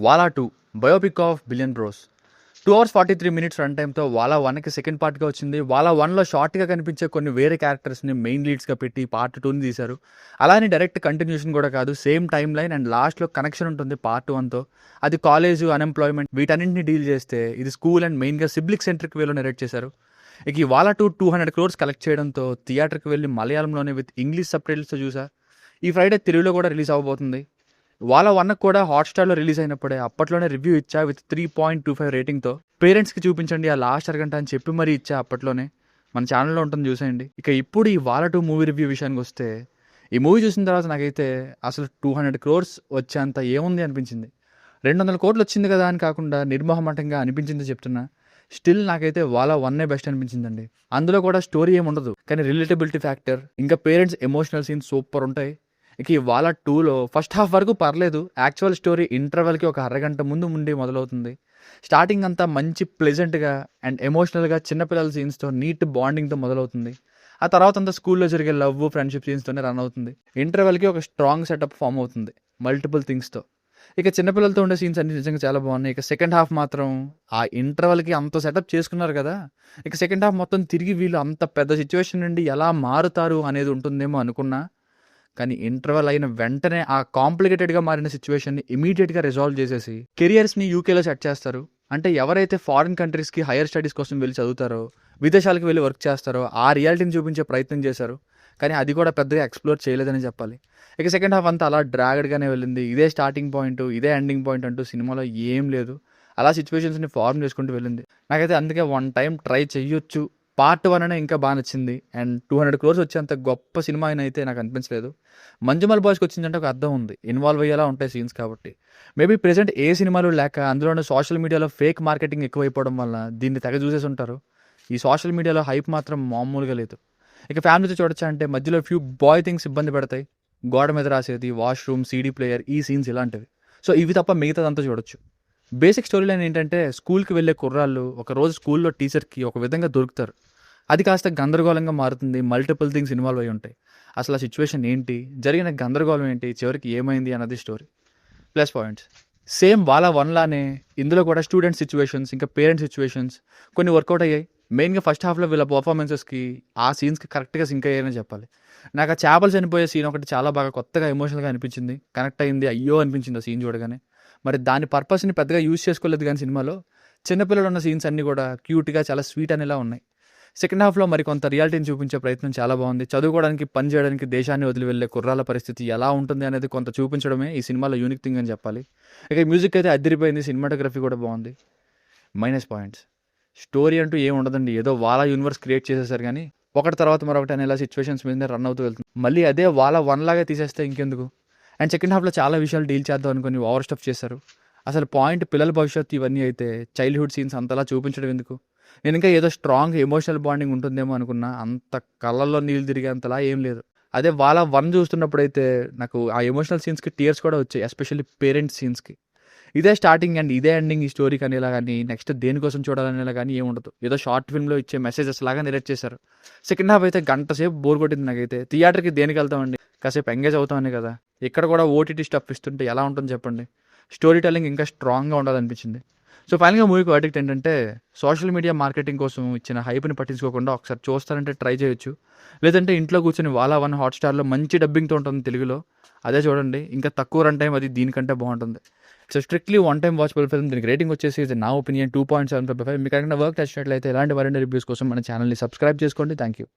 Wala 2 biopic of billion bros 2 hours 43 minutes run టైమ్తో వాలా 1కి సెకండ్ పార్ట్గా వచ్చింది. వాలా 1లో షార్ట్గా కనిపించే కొన్ని వేరే క్యారెక్టర్స్ని మెయిన్ లీడ్స్గా పెట్టి పార్ట్ 2ని తీశారు. అలానే డైరెక్ట్ కంటిన్యూషన్ కూడా కాదు, సేమ్ టైమ్ లైన్ అండ్ లాస్ట్లో కనెక్షన్ ఉంటుంది పార్ట్ 1తో. అది కాలేజు, అన్ఎంప్లాయ్మెంట్ వీటన్నింటిని డీల్ చేస్తే ఇది స్కూల్ అండ్ మెయిన్గా సిబ్లిక్ సెంట్రిక్ వేలో నెరేట్ చేశారు. ఇక ఈ వాలా 2 200 crores కలెక్ట్ చేయడంతో థియేటర్కి వెళ్ళి మలయాళంలోనే విత్ ఇంగ్లీష్ సబ్టైటిల్స్తో చూసా. ఈ ఫ్రైడే తెలుగులో కూడా రిలీజ్ అవ్వబోతుంది. వాలా 1 కూడా హాట్స్టార్లో రిలీజ్ అయినప్పుడే అప్పట్లోనే రివ్యూ ఇచ్చా విత్ 3.25 రేటింగ్తో. పేరెంట్స్కి చూపించండి ఆ లాస్ట్ అరగంట అని చెప్పి మరీ ఇచ్చా అప్పట్లోనే. మన ఛానల్లో ఉంటుంది చూసేయండి. ఇక ఇప్పుడు ఈ వాలా 2 మూవీ రివ్యూ విషయానికి వస్తే, ఈ మూవీ చూసిన తర్వాత నాకైతే అసలు 200 crores వచ్చేంత ఏముంది అనిపించింది. 200 కోట్లు వచ్చింది కదా అని కాకుండా నిర్మోహమాటంగా అనిపించింది చెప్తున్నా. స్టిల్ నాకైతే వాలా 1 బెస్ట్ అనిపించిందండి. అందులో కూడా స్టోరీ ఏమి ఉండదు, కానీ రిలేటబిలిటీ ఫ్యాక్టర్ ఇంకా పేరెంట్స్ ఎమోషనల్ సీన్స్ సూపర్ ఉంటాయి. ఇక ఈ వాలా 2లో ఫస్ట్ హాఫ్ వరకు పర్లేదు. యాక్చువల్ స్టోరీ ఇంటర్వెల్కి ఒక అరగంట ముందు మొదలవుతుంది. స్టార్టింగ్ అంతా మంచి ప్లెజెంట్గా అండ్ ఎమోషనల్గా చిన్నపిల్లల సీన్స్తో నీట్ బాండింగ్తో మొదలవుతుంది. ఆ తర్వాత అంతా స్కూల్లో జరిగే లవ్, ఫ్రెండ్షిప్ సీన్స్తోనే రన్ అవుతుంది. ఇంటర్వెల్కి ఒక స్ట్రాంగ్ సెటప్ ఫామ్ అవుతుంది మల్టిపుల్ థింగ్స్తో. ఇక చిన్నపిల్లలతో ఉండే సీన్స్ అన్ని నిజంగా చాలా బాగున్నాయి. ఇక సెకండ్ హాఫ్ మాత్రం ఆ ఇంటర్వెల్కి అంత సెటప్ చేసుకున్నారు కదా, ఇక సెకండ్ హాఫ్ మొత్తం తిరిగి వీళ్ళు అంత పెద్ద సిచ్యువేషన్ నుండి ఎలా మారుతారు అనేది ఉంటుందేమో అనుకున్నా. కానీ ఇంటర్వెల్ అయిన వెంటనే ఆ కాంప్లికేటెడ్గా మారిన సిచ్యువేషన్ని ఇమీడియట్గా రిజాల్వ్ చేసేసి కెరియర్స్ని యూకేలో సెట్ చేస్తారు. అంటే ఎవరైతే ఫారిన్ కంట్రీస్కి హైయర్ స్టడీస్ కోసం వెళ్ళి చదువుతారో, విదేశాలకు వెళ్ళి వర్క్ చేస్తారో ఆ రియాలిటీని చూపించే ప్రయత్నం చేశారు. కానీ అది కూడా పెద్దగా ఎక్స్ప్లోర్ చేయలేదని చెప్పాలి. ఇక సెకండ్ హాఫ్ అంతా అలా డ్రాగడ్గానే వెళ్ళింది. ఇదే స్టార్టింగ్ పాయింట్, ఇదే ఎండింగ్ పాయింట్ అంటూ సినిమాలో ఏం లేదు. అలా సిచ్యువేషన్స్ని ఫార్మ్ చేసుకుంటూ వెళ్ళింది. నాకైతే అందుకే 1 time ట్రై చెయ్యొచ్చు. పార్ట్ 1 అనే ఇంకా బాగా నచ్చింది. అండ్ 200 crores వచ్చేంత గొప్ప సినిమా అయినా అయితే నాకు అనిపించలేదు. మంజుమల్ బాయ్స్కి వచ్చిందంటే ఒక అర్థం ఉంది, ఇన్వాల్వ్ అయ్యేలా ఉంటాయి సీన్స్ కాబట్టి. మేబీ ప్రెజెంట్ ఏ సినిమాలు లేక అందులోనే సోషల్ మీడియాలో ఫేక్ మార్కెటింగ్ ఎక్కువైపోవడం వల్ల దీన్ని తెగ చూసేసి ఉంటారు. ఈ సోషల్ మీడియాలో హైప్ మాత్రం మామూలుగా లేదు. ఇక ఫ్యామిలీతో చూడొచ్చా అంటే మధ్యలో ఫ్యూ బాయ్ థింగ్స్ ఇబ్బంది పెడతాయి. గోడ మీద రాసేది, వాష్రూమ్, సీడీ ప్లేయర్, ఈ సీన్స్ ఇలాంటివి. సో ఇవి తప్ప మిగతాదంతా చూడొచ్చు. బేసిక్ స్టోరీ లైన్ ఏంటంటే, స్కూల్కి వెళ్ళే కుర్రాళ్ళు ఒకరోజు స్కూల్లో టీచర్కి ఒక విధంగా దొరుకుతారు. అది కాస్త గందరగోళంగా మారుతుంది. మల్టిపుల్ థింగ్స్ ఇన్వాల్వ్ అయి ఉంటాయి. అసలు ఆ సిచ్యువేషన్ ఏంటి, జరిగిన గందరగోళం ఏంటి, చివరికి ఏమైంది అన్నది స్టోరీ. ప్లస్ పాయింట్స్ సేమ్ వాలా 1 లానే ఇందులో కూడా స్టూడెంట్ సిచ్యువేషన్స్ ఇంకా పేరెంట్ సిచ్యువేషన్స్ కొన్ని వర్కౌట్ అయ్యాయి. మెయిన్గా ఫస్ట్ హాఫ్లో వీళ్ళ పర్ఫార్మెన్సెస్కి ఆ సీన్స్కి కరెక్ట్గా సింక్ అయ్యాయని చెప్పాలి. నాకు ఆ చేపలు చనిపోయే సీన్ ఒకటి చాలా బాగా కొత్తగా ఎమోషనల్గా అనిపించింది. కనెక్ట్ అయింది, అయ్యో అనిపించింది ఆ సీన్ చూడగానే. మరి దాని పర్పస్ని పెద్దగా యూజ్ చేసుకోలేదు కానీ సినిమాలో చిన్నపిల్లలు ఉన్న సీన్స్ అన్నీ కూడా క్యూట్గా చాలా స్వీట్ అనేలా ఉన్నాయి. సెకండ్ హాఫ్లో మరి కొంత రియాలిటీని చూపించే ప్రయత్నం చాలా బాగుంది. చదువుకోవడానికి, పని చేయడానికి దేశాన్ని వదిలి వెళ్ళే కుర్రాల పరిస్థితి ఎలా ఉంటుంది అనేది కొంత చూపించడమే ఈ సినిమాలో యూనిక్ థింగ్ అని చెప్పాలి. ఇక మ్యూజిక్ అయితే అదిరిపోయింది, సినిమాటోగ్రఫీ కూడా బాగుంది. మైనస్ పాయింట్స్ స్టోరీ అంటూ ఏం ఉండదండి. ఏదో వాలా యూనివర్స్ క్రియేట్ చేసేసారు కానీ ఒకటి తర్వాత మరొకటి అనేలా సిచ్యువేషన్స్ మీదనే రన్ అవుతూ వెళ్తుంది. మళ్ళీ అదే వాలా 1 లాగా తీసేస్తే ఇంకెందుకు. అండ్ సెకండ్ హాఫ్లో చాలా విషయాలు డీల్ చేద్దాం అనుకుని ఓవర్ స్టఫ్ చేశారు. అసలు పాయింట్ పిల్లల భవిష్యత్తు ఇవన్నీ అయితే చైల్డ్హుడ్ సీన్స్ అంతలా చూపించడం ఎందుకు. నేను ఇంకా ఏదో స్ట్రాంగ్ ఎమోషనల్ బాండింగ్ ఉంటుందేమో అనుకున్నా. అంత కళ్ళల్లో నీళ్ళు తిరిగేంతలా ఏం లేదు. అదే వాలా 1 చూస్తున్నప్పుడైతే నాకు ఆ ఎమోషనల్ సీన్స్కి టీయర్స్ కూడా వచ్చాయి, ఎస్పెషల్లీ పేరెంట్స్ సీన్స్కి. ఇదే స్టార్టింగ్ అండ్ ఇదే ఎండింగ్ ఈ స్టోరీకి అనేలా కానీ నెక్స్ట్ దేనికోసం చూడాలనేలా కానీ ఏముండదు. ఏదో షార్ట్ ఫిల్మ్లో ఇచ్చే మెసేజెస్ లాగా నెరేట్ చేశారు. సెకండ్ హాఫ్ అయితే గంట సేపు బోర్ కొట్టింది నాకైతే. థియేటర్కి దేనికి వెళ్తామండి, కాసేపు ఎంగేజ్ అవుతామని కదా. ఇక్కడ కూడా ఓటీటీ స్టఫ్ ఇస్తుంటే ఎలా ఉంటుంది చెప్పండి. స్టోరీ టెల్లింగ్ ఇంకా స్ట్రాంగ్గా ఉండాలనిపించింది. సో ఫైనల్గా మూవీకి వర్డిక్ట్ ఏంటంటే, సోషల్ మీడియా మార్కెటింగ్ కోసం ఇచ్చిన హైప్ని పట్టించుకోకుండా ఒకసారి చూస్తారంటే ట్రై చేయొచ్చు. లేదంటే ఇంట్లో కూర్చొని వాలా 1 హాట్స్టార్లో మంచి డబ్బింగ్తో ఉంటుంది తెలుగులో, అదే చూడండి. ఇంకా తక్కువ రన్ టైం, అది దీనికంటే బాగుంటుంది. So strictly 1 time watchable film. దీనికి రేటింగ్ వచ్చేసి నా ఒపీనియన్ 2.75. మీకు కనుక వర్క్ నచ్చినట్లయితే ఇలాంటి మరిన్ని రివ్యూస్ కోసం మన ఛానల్ని సబ్స్క్రైబ్ చేసుకోండి. Thank you.